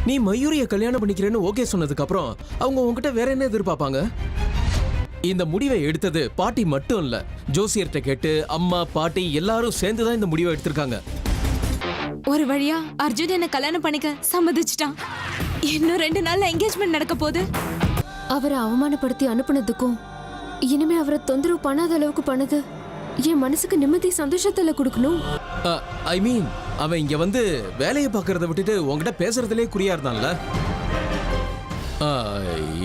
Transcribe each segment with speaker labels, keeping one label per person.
Speaker 1: நீ மயூரிய கல்யாணம் பண்ணிக்கிறேன்னு ஓகே சொன்னதுக்கு அப்புறம் அவங்க உங்ககிட்ட வேற என்ன எதிர்பார்ப்பாங்க? இந்த முடிவை எடுத்தது பாட்டி மட்டும் இல்ல, ஜோசியர்கிட்ட கேட்டு அம்மா பாட்டி எல்லாரும் சேர்ந்துதான் இந்த முடிவை எடுத்திருக்காங்க.
Speaker 2: ஒரு வழியா அர்ஜுன் என்ன கல்யாணம் பண்ணிக்க சம்மதிச்சிட்டான். இன்னும் 2 நாள்ல என்கேஜ்மெண்ட் நடக்க போகுது.
Speaker 3: அவரை அவமானப்படுத்தி அனுப்புனதுக்கும் இனிமே அவரை தொந்தரவு பண்ணாத அளவுக்கு பண்ணது என் மனசுக்கு நிம்மதி சந்தோஷத்துல கொடுக்கணும்.
Speaker 1: ஐ மீன், அவன் இங்க வந்து வேலையை பார்க்கறத விட்டுட்டு உங்ககிட்ட பேசுறதுலே குறியா இருந்தான்ல.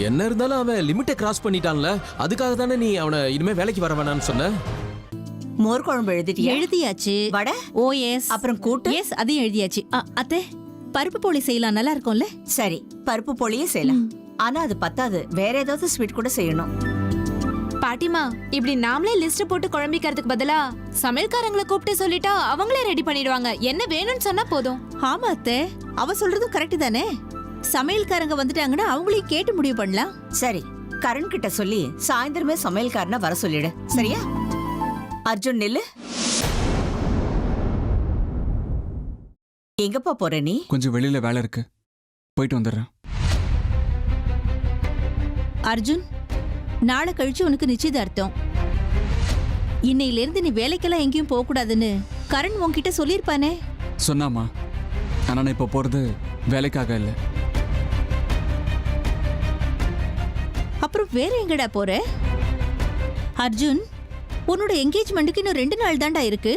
Speaker 1: என்ன இருந்தாலும் அவன் லிமிட்டை கிராஸ் பண்ணிட்டான்ல, அதுக்காக தானே நீ அவனை இனிமே வேலைக்கு வர வேணான்னு சொன்ன.
Speaker 4: மோர் குழம்பு
Speaker 5: எழுதியாச்சு.
Speaker 4: வடை
Speaker 5: ஓஎஸ்
Speaker 4: அப்புறம் கூட்டு
Speaker 5: எஸ் அதையும் எழுதியாச்சு. அத்தை, பருப்பு போலி செய்யலாம், நல்லா இருக்கும்ல?
Speaker 4: சரி, பருப்பு போலியே செய்யலாம். ஆனா அது பத்தாது, வேற ஏதாவது ஸ்வீட் கூட செய்யணும்.
Speaker 2: பாட்டிமா, இப்படி நாமளே லிஸ்ட் போட்டு குழம்பிக்கிறதுக்கு பதிலா சமையல்காரங்களை கூப்பிட்டு சொல்லிட்டா அவங்களே ரெடி பண்ணிடுவாங்க. என்ன வேணும்னு சொன்னா போதும்.
Speaker 5: ஆமா அத்தை, அவ சொல்றதும் கரெக்ட் தானே. சமையல்காரங்க வந்துட்டாங்கன்னா அவங்களையும் கேட்டு முடிவு பண்ணலாம்.
Speaker 4: சரி, கரண் கிட்ட சொல்லி சாயந்தரமே சமையல்காரனை வர சொல்லிடு, சரியா? அர்ஜுன் நில்லு. எங்கப்பா போற நீ?
Speaker 6: கொஞ்சம் வெளியில வேலை இருக்கு, போயிட்டு வந்துடுறேன்.
Speaker 5: அர்ஜுன், நாளை கழிச்சு உனக்கு நிச்சயதார்த்தம். இன்னையில இருந்து நீ வேலைக்கெல்லாம் எங்கேயும் போக கூடாதுன்னு கரண் உன்கிட்ட சொல்லிருப்பானே?
Speaker 6: சொன்னாமா, ஆனா நான் இப்ப போறது வேலைக்காக இல்ல.
Speaker 5: அப்புறம் வேற எங்கடா போற? அர்ஜுன், உன்னோட என்கேஜ்மெண்ட்டுக்கு இன்னும் 2 நாள் தாண்டா இருக்கு.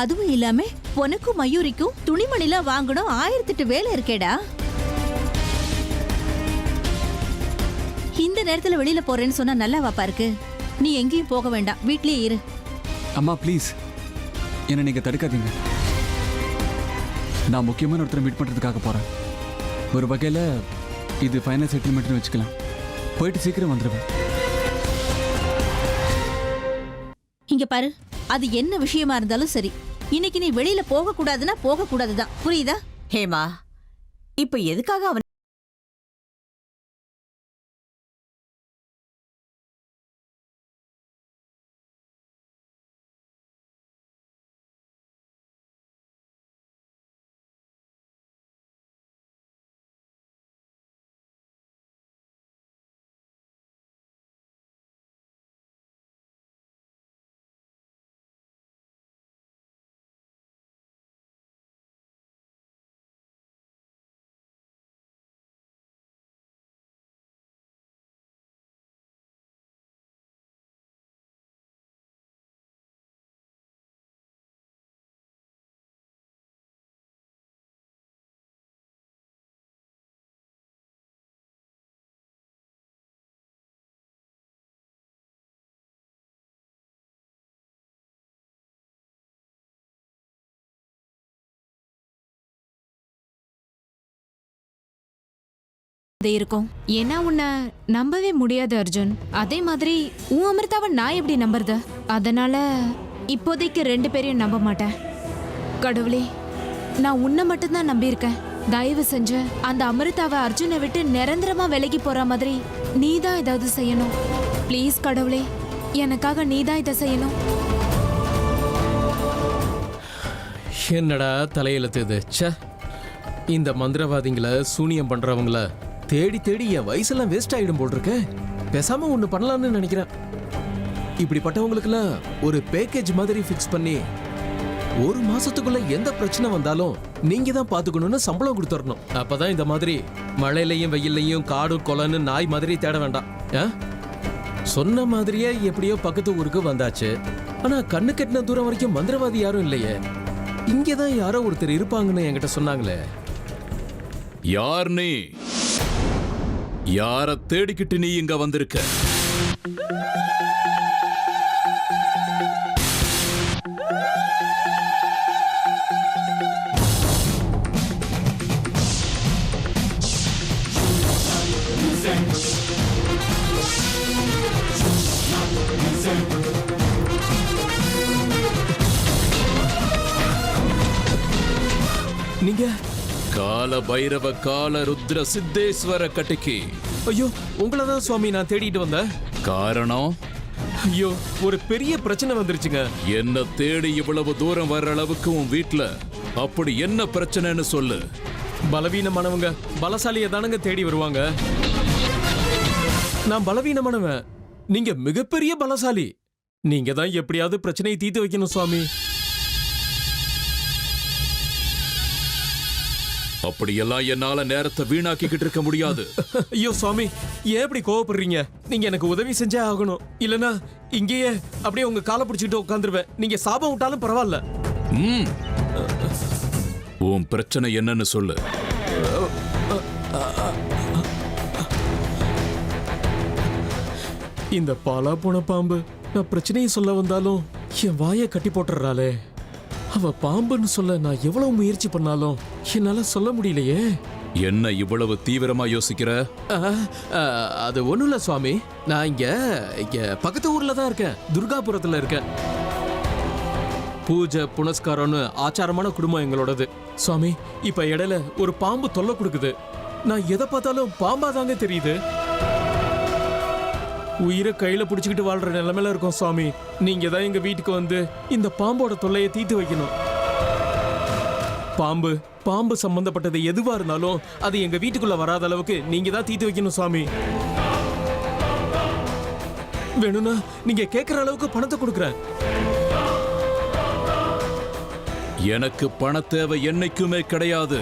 Speaker 5: அதுவும் இல்லாம உனக்கும் மயூரிக்கும் துணிமணிலாம் வாங்கணும், 1008 வேலை இருக்கேடா. இந்த நேரத்துல வெளியில போறேன்னு சொன்னா நல்லா வாப்பா இருக்கு. நீ எங்கேயும் போக வேண்டாம், வீட்லயே இரு.
Speaker 6: அம்மா ப்ளீஸ், என்ன நீங்க தடுக்காதீங்க. நான் முக்கியமான ஒருத்தரை மீட் பண்றதுக்காக போறேன். ஒரு வகையில இது ஃபைனல் செட்டில்மெண்ட்னு வச்சுக்கலாம். போயிட்டு சீக்கிரம் வந்துடுவேன்.
Speaker 5: இங்க பாரு, அது என்ன விஷயமா இருந்தாலும் சரி, இன்னைக்கு நீ வெளியில போக கூடாதுன்னா போக கூடாதுதான், புரியுதா?
Speaker 4: ஹேமா, இப்ப எதுக்காக அவன்
Speaker 2: இருக்கும்? ஏன்னா உன்னை நம்பவே முடியாது அர்ஜுன். அதே மாதிரி உன் அமிர்தாவை நான் எப்படி நம்புறது? அதனால இப்போதைக்கு 2 பேரையும் நம்ப மாட்டேன். கடவுளே, நான் உன்னை மட்டும்தான் நம்பியிருக்கேன். தயவு செஞ்சு அந்த அமிர்தாவை அர்ஜுனை விட்டு நிரந்தரமா விலகி போற மாதிரி நீதான் ஏதாவது செய்யணும். ப்ளீஸ் கடவுளே, எனக்காக நீதான் இதை செய்யணும்.
Speaker 1: என்னடா தலையெழுத்து இது? ச்சே, இந்த மந்திரவாதிங்களை சூனியம் பண்றவங்கள தேடி தேடி என் வயசெல்லாம் வேஸ்ட் ஆயிடும் போல் இருக்க. பேசாம ஒண்ணு பண்ணலாம்னு நினைக்கிறேன். இப்படிப்பட்டவங்களுக்குலாம் ஒரு பேக்கேஜ் மாதிரி ஃபிக்ஸ் பண்ணி 1 மாசத்துக்குள்ள எந்த பிரச்சனை வந்தாலும் நீங்க தான் பாத்துக்கணும்னு சம்பளம் கொடுத்துடணும். அப்பதான் இந்த மாதிரி மழையிலையும் வெயிலையும் காடும் கொலன்னு நாய் மாதிரி தேட வேண்டாம். சொன்ன மாதிரியே எப்படியோ பக்கத்து ஊருக்கு வந்தாச்சு. ஆனா கண்ணு கெட்டின தூரம் வரைக்கும் மந்திரவாதி யாரும் இல்லையே. இங்கதான் யாரோ ஒருத்தர் இருப்பாங்கன்னு என்கிட்ட சொன்னாங்களே.
Speaker 7: யார் நீ? யார தேடிக்கிட்டு நீ இங்க வந்திருக்க?
Speaker 1: நீங்க
Speaker 7: கால பைரவ கால ருத்ர சித்தேஸ்வர கட்டிக்கு.
Speaker 1: ஐயோ, உங்களதான் சுவாமி நான் தேடிட்டு வந்தேன்.
Speaker 7: காரணம்?
Speaker 1: ஐயோ, ஒரு பெரிய பிரச்சனை வந்துருச்சுங்க.
Speaker 7: என்ன தேடி இவ்வளவு தூரம் வர்ற அளவுக்கு உன் வீட்டுல அப்படி என்ன பிரச்சனைன்னு சொல்லு.
Speaker 1: பலவீனமானவங்க பலசாலியை தானங்க தேடி வருவாங்க. நான் பலவீனமானவன், நீங்க மிகப்பெரிய பலசாலி. நீங்க தான் எப்படியாவது பிரச்சனையை தீர்த்து வைக்கணும் சுவாமி.
Speaker 7: அப்படியெல்லாம் என்னால நேரத்தை வீணாக்கிக்கிட்டு இருக்க முடியாது.
Speaker 1: ஐயோ சுவாமி, ஏன் இப்படி கோவப்படுறீங்க? நீங்க எனக்கு உதவி செஞ்சே ஆகணும். இல்லனா இங்கேயே அப்படியே உங்க காலை பிடிச்சிட்டு உட்காந்துருவேன். நீங்க சாபம் விட்டாலும் பரவாயில்ல.
Speaker 7: ம். உன் பிரச்சனை என்னன்னு சொல்லு.
Speaker 1: இந்த பாலா போன பாம்பு நான் பிரச்சனையை சொல்ல வந்தாலும் என் வாயை கட்டி போட்டுறாளே. அவ பாம்புன்னு சொல்ல நான் எவ்வளவு முயற்சி பண்ணாலும் என்னால சொல்ல முடியலையே.
Speaker 7: என்ன இவ்வளவு தீவிரமா யோசிக்கிற?
Speaker 1: அது ஒண்ணும் இல்ல சுவாமி. நான் இங்க பக்கத்து ஊர்ல தான் இருக்கேன். துர்காபுரத்துல இருக்கேன். பூஜை புனஸ்காரம்னு ஆச்சாரமான குடும்பம் எங்களோடது. சுவாமி, இப்ப இடையில ஒரு பாம்பு தொல்லை கொடுக்குது. நான் எதை பார்த்தாலும் பாம்பா தாங்க தெரியுது. உயிரை கையில புடிச்சுக்கிட்டு வாழ்ற நிலைமையில இருக்கோம் சுவாமி. நீங்க தான் எங்க வீட்டுக்கு வந்து இந்த பாம்போட தொல்லையை தீர்த்து வைக்கணும். பாம்பு சம்பந்தப்பட்டது எதுவா இருந்தாலும் அது எங்க வீட்டுக்குள்ள வராத அளவுக்கு நீங்க தான் தீர்த்து வைக்கணும் சுவாமி. வேணும்னா நீங்க கேட்கிற அளவுக்கு பணத்தை கொடுக்குறேன்.
Speaker 7: எனக்கு பண தேவை என்னைக்குமே கிடையாது.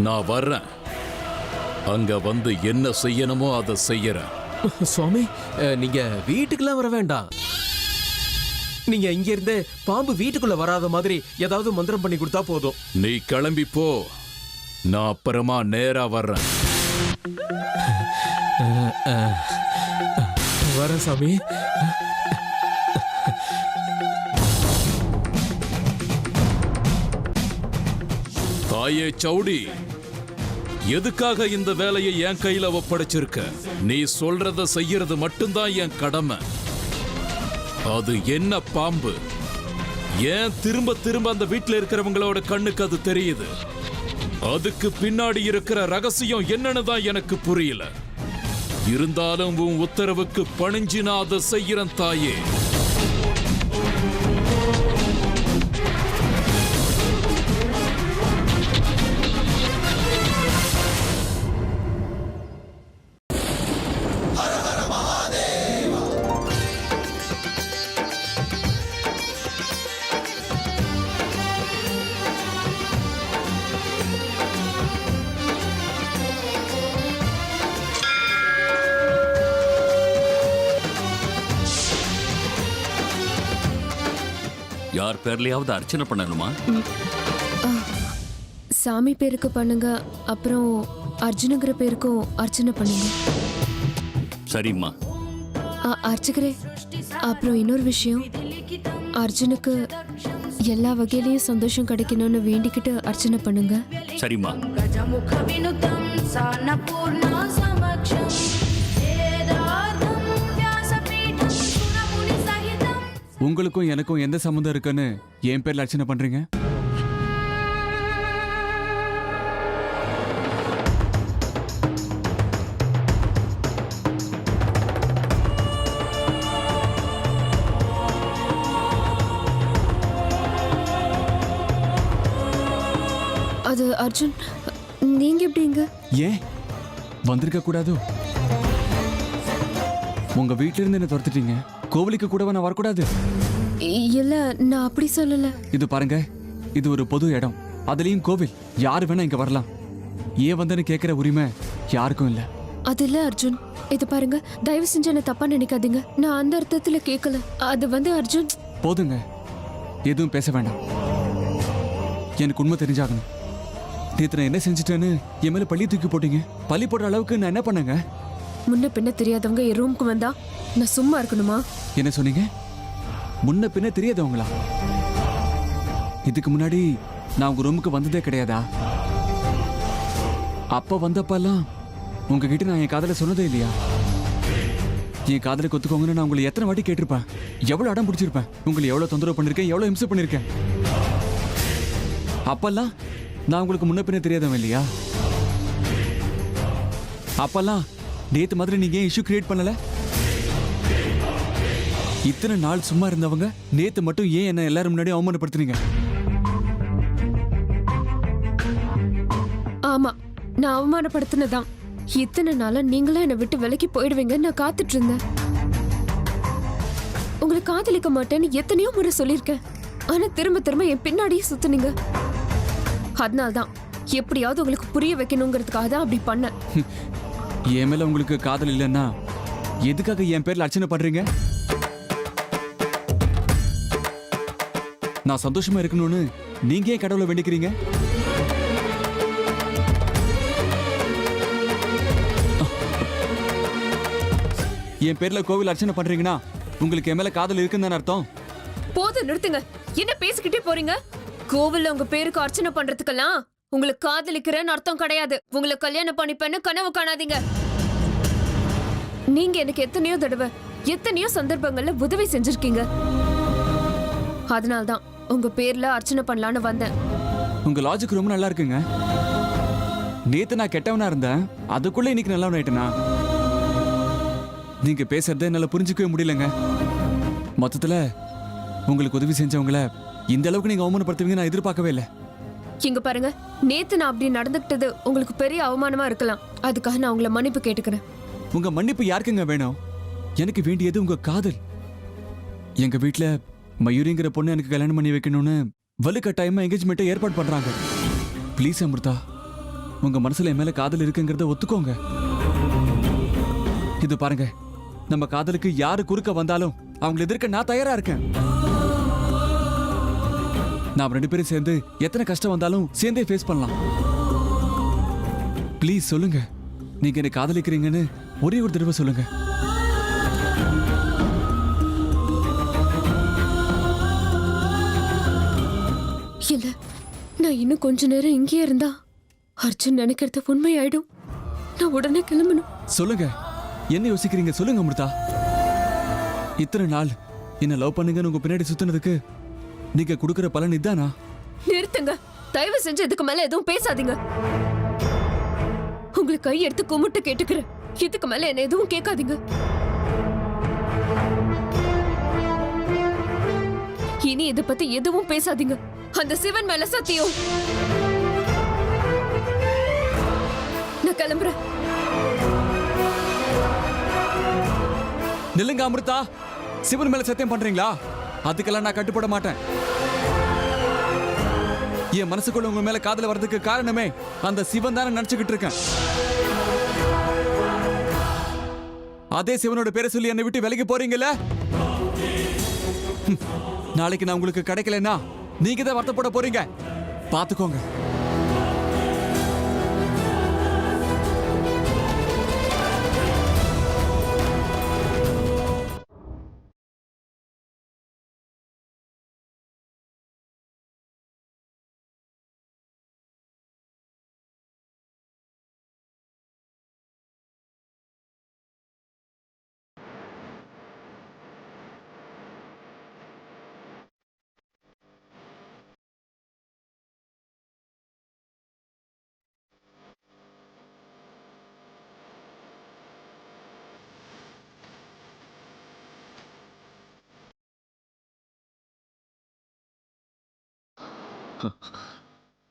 Speaker 7: நான் வர்றேன். அங்க வந்து என்ன செய்யணுமோ அதை செய்யறேன்.
Speaker 1: சுவாமி, நீங்க வீட்டுக்குலாம் வர வேண்டாம். நீங்க இங்க இருந்தே பாம்பு வீட்டுக்குள்ள வராத மாதிரி ஏதாவது மந்திரம் பண்ணி கொடுத்தா போதும்.
Speaker 7: நீ கிளம்பி போ. நான் அப்புறமா நேரா வர்றேன்.
Speaker 1: வரேன் சாமி.
Speaker 7: தாயே சௌடி, எதுக்காக இந்த வேலையை என் கையில ஒப்படைச்சிருக்க? நீ சொல்றத செய்யறது மட்டும்தான் என் கடமை. அது என்ன பாம்பு? ஏன் திரும்ப திரும்ப அந்த வீட்டுல இருக்கிறவங்களோட கண்ணுக்கு அது தெரியுது? அதுக்கு பின்னாடி இருக்கிற ரகசியம் என்னன்னு தான் எனக்கு புரியல. இருந்தாலும் உன் உத்தரவுக்கு பணிஞ்சு நான் அதை செய்யறேன் தாயே.
Speaker 8: யார் பேர்லயாவது அர்ச்சனை பண்ணணுமா?
Speaker 3: சாமி பேருக்கு பண்ணுங்க, அப்புறம் அர்ஜுனுங்கிற பேருக்கும் அர்ச்சனை பண்ணுங்க.
Speaker 8: சரிம்மா.
Speaker 3: அர்ச்சகரே, அப்புறம் இன்னொரு விஷயம், அர்ஜுனுக்கு எல்லா வகையிலயும் சந்தோஷம் கிடைக்கணும்னு வேண்டிக்கிட்டு அர்ச்சனை பண்ணுங்க.
Speaker 8: சரிம்மா.
Speaker 6: உங்களுக்கும் எனக்கும் எந்த சம்மந்தம் இருக்குன்னு என் பேர்ல அர்ச்சனை பண்றீங்க?
Speaker 3: அது அர்ஜுன், நீங்க எப்படிங்க?
Speaker 6: ஏன் வந்திருக்க கூடாதோ? உங்க வீட்ல இருந்து என்ன துரத்துட்டீங்க, கோவிலுக்கு கூட நான் வரக்கூடாது?
Speaker 3: இல்ல, நான் அப்படி சொல்லல.
Speaker 6: இது பாருங்க, இது ஒரு பொது இடம், அதுலயும் கோவில். யாரு வேணா இங்க வரலாம். ஏன் வந்தேன்னு கேட்கிற உரிமை யாருக்கும் இல்ல.
Speaker 3: அது இல்ல அர்ஜுன், இது பாருங்க, தயவு செஞ்சு என்ன தப்பா நினைக்காதீங்க. நான் அந்த அர்த்தத்துல கேட்கல. அது வந்து அர்ஜுன்.
Speaker 6: போதுங்க, எதுவும் பேச வேண்டாம். எனக்கு உண்மை தெரிஞ்சாகணும். நேத்து நான் என்ன செஞ்சுட்டேன்னு என் மேல பள்ளி தூக்கி போட்டீங்க. பள்ளி போடுற அளவுக்கு நான் என்ன பண்ணேங்க?
Speaker 3: முன்ன பின்ன தெரியாதவங்க என் ரூமுக்கு வந்தா நான் சும்மா இருக்கணுமா?
Speaker 6: என்ன சொன்னீங்க? முன்ன பின்ன தெரியாதவங்களா? இதுக்கு முன்னாடி நான் உங்க ரூமுக்கு வந்ததே கிடையாதா? அப்ப வந்தப்பெல்லாம் உங்ககிட்ட நான் என் காதல சொன்னதே இல்லையா? என் காதலை கொத்துக்கோங்கன்னு நான் உங்களை எத்தனை வாட்டி கேட்டிருப்பேன், எவ்வளவு அடம் பிடிச்சிருப்பேன், உங்களை எவ்வளவு தொந்தரவு பண்ணிருக்கேன், எவ்வளவு இம்சை பண்ணிருக்கேன். அப்பெல்லாம் நான் உங்களுக்கு முன்ன பின்ன தெரியாதவன் இல்லையா? அப்பெல்லாம் நேத்து மாதிரி நீங்க ஏன் இஷ்யூ கிரியேட் பண்ணல? இத்தனை நாள் சும்மா இருந்தவங்க நேத்து மட்டும் ஏன் என்ன எல்லாரும் முன்னாடி அவமானப்படுத்துறீங்க?
Speaker 3: ஆமா, நான் அவமானப்படுத்தினதான். இத்தனை நாளா நீங்களும் என்னை விட்டு விலகி போயிடுவீங்கன்னு நான் காத்துட்டு இருந்தேன். உங்களை காதலிக்க மாட்டேன்னு எத்தனையோ முறை சொல்லியிருக்கேன். ஆனா திரும்ப திரும்ப என் பின்னாடியே சுத்துனீங்க. அதனால்தான் எப்படியாவது உங்களுக்கு புரிய வைக்கணுங்கிறதுக்காக தான் அப்படி பண்ணேன்.
Speaker 6: என் மேல உங்களுக்கு காதல் இல்லைன்னா எதுக்காக என் பேர்ல அர்ச்சனை பண்றீங்க? நான் சந்தோஷமா இருக்கணும்னு நீங்க ஏன் கடவுளை வேண்டிக்கிறீங்க? என் பேர்ல கோவில் அர்ச்சனை பண்றீங்கன்னா உங்களுக்கு என் மேல காதல் இருக்குன்னு தானே அர்த்தம்?
Speaker 3: போதும், நிறுத்துங்க. என்ன பேசிக்கிட்டே போறீங்க? கோவில்ல உங்க பேருக்கு அர்ச்சனை பண்றதுக்கெல்லாம் உங்களை காதலிக்கிறேன்னு அர்த்தம் கிடையாது. உங்களை கல்யாணம் பண்ணிப்பேன்னு கனவு காணாதீங்க. நீங்க எனக்கு எத்தனையோ தடவை எத்தனையோ சந்தர்ப்பங்கள்ல உதவி செஞ்சிருக்கீங்க. அதனால்தான் உங்க பேர்ல அர்ச்சனை பண்ணலான்னு வந்தேன்.
Speaker 6: உங்க லாஜிக் ரொம்ப நல்லா இருக்குங்க. நேத்து நான் கெட்டவனா இருந்தேன், அதுக்குள்ள இன்னைக்கு நல்லவன் ஆயிட்டேனா? நீங்க பேசுறத என்னால புரிஞ்சுக்கவே முடியலங்க. மொத்தத்துல உங்களுக்கு உதவி செஞ்சவங்கள இந்த அளவுக்கு நீங்க அவமானப்படுத்துவீங்க நான் எதிர்பார்க்கவே இல்லை.
Speaker 3: இங்க பாருங்க, நேத்து நான் அப்படி நடந்துக்கிட்டது உங்களுக்கு பெரிய அவமானமா இருக்கலாம். அதுக்காக நான் உங்களை மன்னிப்பு கேட்டுக்கிறேன்.
Speaker 6: உங்க மன்னிப்பு யாருக்குங்க வேணும்? எனக்கு வேண்டியது உங்க காதல். எங்க வீட்டுல மயூரிங்கிற பொண்ணு எனக்கு கல்யாணம் பண்ணி வைக்கணும்னு வலுக்கட்டாயமா என்கேஜ்மெண்ட்டை ஏற்பாடு பண்றாங்க. ப்ளீஸ் அமிர்தா, உங்க மனசுல என் மேல காதல் இருக்குங்கிறத ஒத்துக்கோங்க. இது பாருங்க, நம்ம காதலுக்கு யாரு குறுக்க வந்தாலும் அவங்களை எதிர்க்க நான் தயாரா இருக்கேன். நாம் 2 பேரும் சேர்ந்து எத்தனை கஷ்டம் வந்தாலும் சேர்ந்தே ஃபேஸ் பண்ணலாம். ப்ளீஸ் சொல்லுங்க, நீங்க என்ன காதலிக்கிறீங்கன்னு ஒரே ஒரு தடவை சொல்லுங்க.
Speaker 3: இல்ல, நான் இன்னும் கொஞ்ச நேரம் இங்கே இருந்தா அர்ஜுன் நினைக்கிறது உண்மையாயிடும். நான் உடனே கிளம்பணும்.
Speaker 6: சொல்லுங்க, என்ன யோசிக்கிறீங்க? சொல்லுங்க அமிர்தா. இத்தனை நாள் என்ன லவ் பண்ணுங்கன்னு உங்க பின்னாடி சுத்தினதுக்கு நீங்க கொடுக்கிற பலன் இதானா?
Speaker 3: நிறுத்துங்க, தயவு செஞ்சு இதுக்கு மேல எதுவும் பேசாதீங்க. உங்களை கை எடுத்து கும்பிட்டு கேட்டுக்கிறேன். இதுக்கு மேல என்ன எதுவும் கேட்காதீங்க. இனி இதை பத்தி எதுவும் பேசாதீங்க. அந்த சிவன் மேல சத்தியம். நான் கிளம்புறேன்.
Speaker 6: நில்லுங்க அமிர்தா, சிவன் மேல சத்தியம் பண்றீங்களா? அதுக்கெல்லாம் நான் கட்டுப்பட மாட்டேன். என் மனசுக்குள்ள உங்க மேல காதல வர்றதுக்கு காரணமே அந்த சிவன் தானே நினைச்சுக்கிட்டு இருக்கேன். அதே சிவனோட பேரை சொல்லி என்னை விட்டு விலகி போறீங்கல்ல? நாளைக்கு நான் உங்களுக்கு கிடைக்கலன்னா நீங்க தான் வருத்தப்பட போறீங்க. பாத்துக்கோங்க.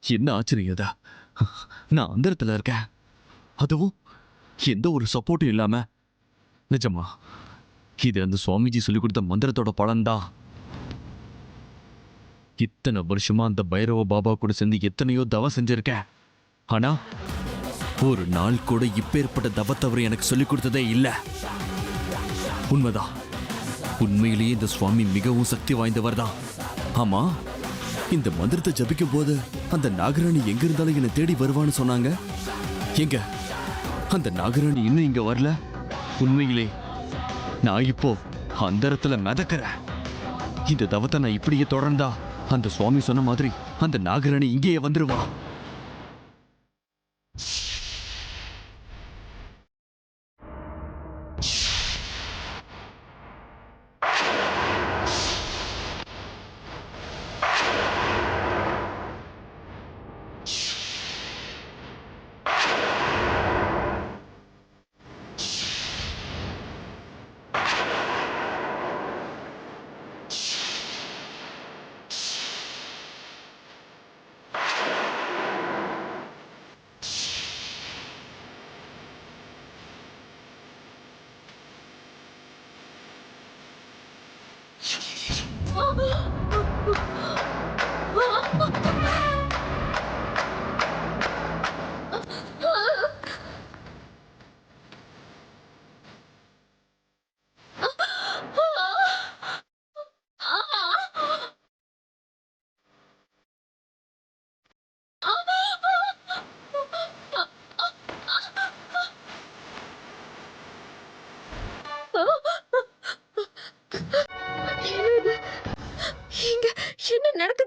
Speaker 9: என்ன ஆச்சரியம் இதா? நான் அந்தரத்துல இருக்கேன், அதுவும் எந்த ஒரு சப்போர்ட்டும் இல்லாம. நிஜமா இது அந்த சுவாமிஜி சொல்லி கொடுத்த மந்திரத்தோட பலன்தான். இத்தனை வருஷமா அந்த பைரவ பாபா கூட சேர்ந்து எத்தனையோ தவம் செஞ்சிருக்கேன். ஆனா ஒரு நாள் கூட இப்பேற்பட்ட தவத்தவர் எனக்கு சொல்லி கொடுத்ததே இல்லை. உண்மைதான், உண்மையிலேயே இந்த சுவாமி மிகவும் சக்தி வாய்ந்தவர் தான். ஆமா, இந்த மந்திரத்தை ஜபிக்கும் போது அந்த நாகராணி எங்க இருந்தாலும் என்னை தேடி வருவான்னு சொன்னாங்க. எங்க அந்த நாகராணி இன்னும் இங்க வரல. உண்மையிலே நான் இப்போ அந்தரத்துல மிதக்கிறேன். இந்த தவத்தை நான் இப்படியே தொடர்ந்தா அந்த சுவாமி சொன்ன மாதிரி அந்த நாகராணி இங்கேயே வந்துருவா.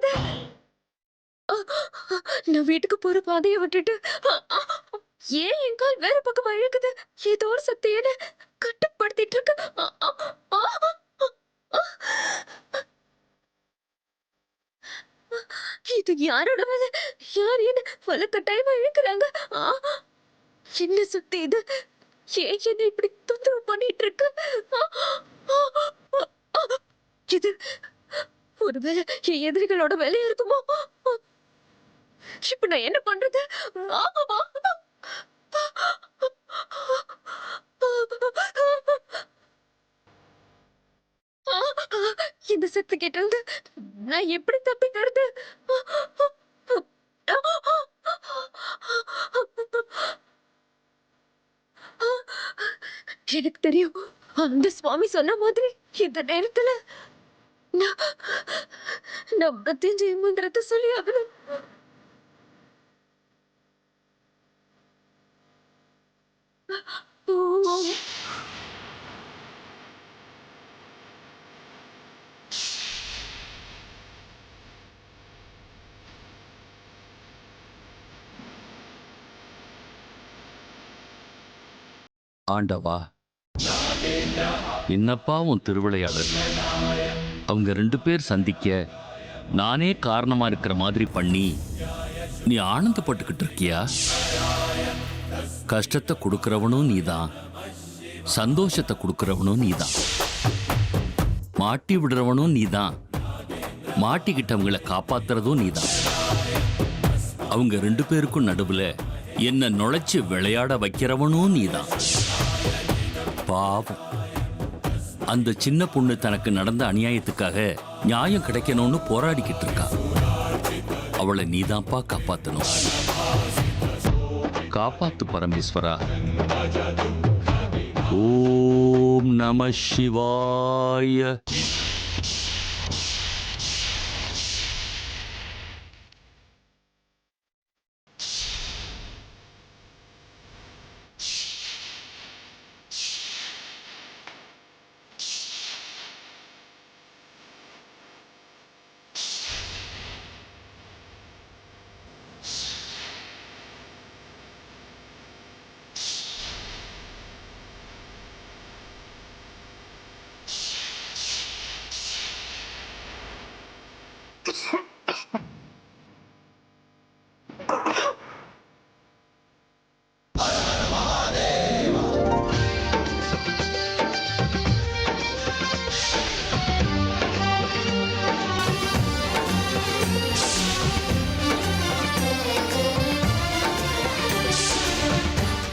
Speaker 3: பண்றது? நான் வீட்டுக்கு போற பாதையை விட்டுட்டு ஏன் என் கால் வேற பக்கம் அழுகுது? ஏதோ ஒரு சக்தி என்ன கட்டுப்படுத்திட்டு இருக்கு. இது யாரோட வேலை? யார் என்ன வலுக்கட்டாயமா இழுக்கிறாங்க? என்ன சக்தி இது? ஏன் என்ன இப்படி தொந்தரவு பண்ணிட்டு இருக்கு? இது ஒருவேளை என் எதிரிகளோட வேலையா இருக்குமோ? இப்ப நான் என்ன பண்றது? இந்த சக்தி கிட்ட இருந்து நான் எப்படி தப்பிக்கிறது? எனக்கு தெரியும், அந்த சுவாமி சொன்ன மாதிரி இந்த நேரத்துல நான் பிரத்யஞ்சய மந்திரத்தை சொல்லி ஆகணும்.
Speaker 8: ஆண்டவா, என்னப்பா உன் திருவிளையாடல்? அவங்க 2 பேர் சந்திக்க நானே காரணமா இருக்கிற மாதிரி பண்ணி நீ ஆனந்தப்பட்டுக்கிட்டு இருக்கியா? கஷ்டத்தை கொடுக்கறவனும் நீதான், சந்தோஷத்தை கொடுக்கறவனும் நீதான், மாட்டி விடுறவனும் நீதான், மாட்டிக்கிட்டவங்களை காப்பாத்துறதும் நீதான். அவங்க 2 பேருக்கும் நடுவுல என்ன நுழைச்சு விளையாட வைக்கிறவனும் நீதான். பாவம், அந்த சின்ன பொண்ணு தனக்கு நடந்த அநியாயத்துக்காக நியாயம் கிடைக்கணும்னு போராடிக்கிட்டு இருக்கா. அவளை நீதான்ப்பா காப்பாத்தணும். காப்பாத்து பரமேஸ்வரா. ஓம் நம சிவாய.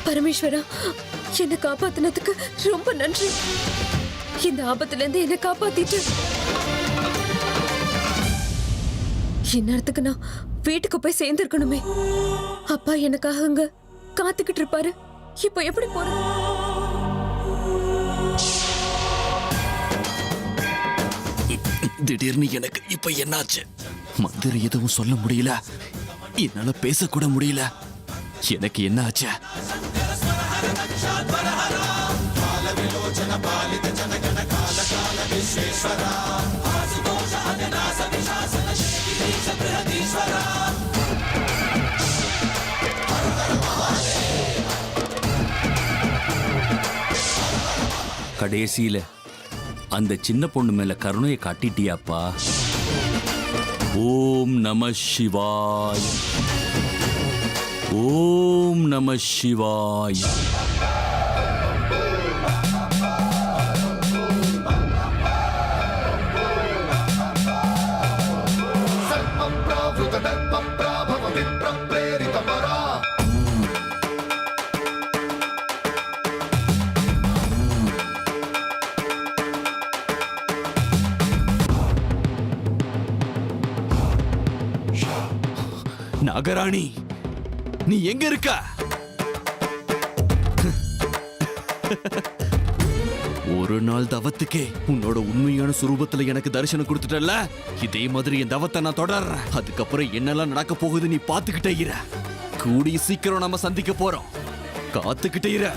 Speaker 3: பரமேஸ்வரா, என்னை காப்பாத்தினதுக்கு ரொம்ப நன்றி. இந்த ஆபத்துல இருந்து என்னை காப்பாத்திட்டு இந்நேரத்துக்கு நான் வீட்டுக்கு போய் சேர்ந்திருக்கணுமே. அப்பா எனக்காக அங்க காத்துக்கிட்டு இருப்பாரு. இப்போ எப்படி போறது?
Speaker 9: திடீர்னு எனக்கு இப்ப என்னாச்சு? மந்திரம் எதுவும் சொல்ல முடியல, என்னால பேசக்கூட முடியல. எனக்கு என்ன ஆச்சு?
Speaker 8: கடைசியில அந்த சின்ன பொண்ணு மேல கருணையை காட்டிட்டியாப்பா. ஓம் நம சிவாய். ஓம் நம சிவாய்.
Speaker 9: நாகராணி, நீ எங்க இருக்க? ஒரு நாள் தவத்துக்கே உன்னோட உண்மையான சுரூபத்துல எனக்கு தரிசனம் கொடுத்துட்டல. இதே மாதிரி என் தவத்தை நான் தொடர்றேன். அதுக்கப்புறம் என்னெல்லாம் நடக்க போகுது நீ பாத்துக்கிட்டே இரு. கூடிய சீக்கிரம் நம்ம சந்திக்க போறோம். காத்துக்கிட்டே இரு.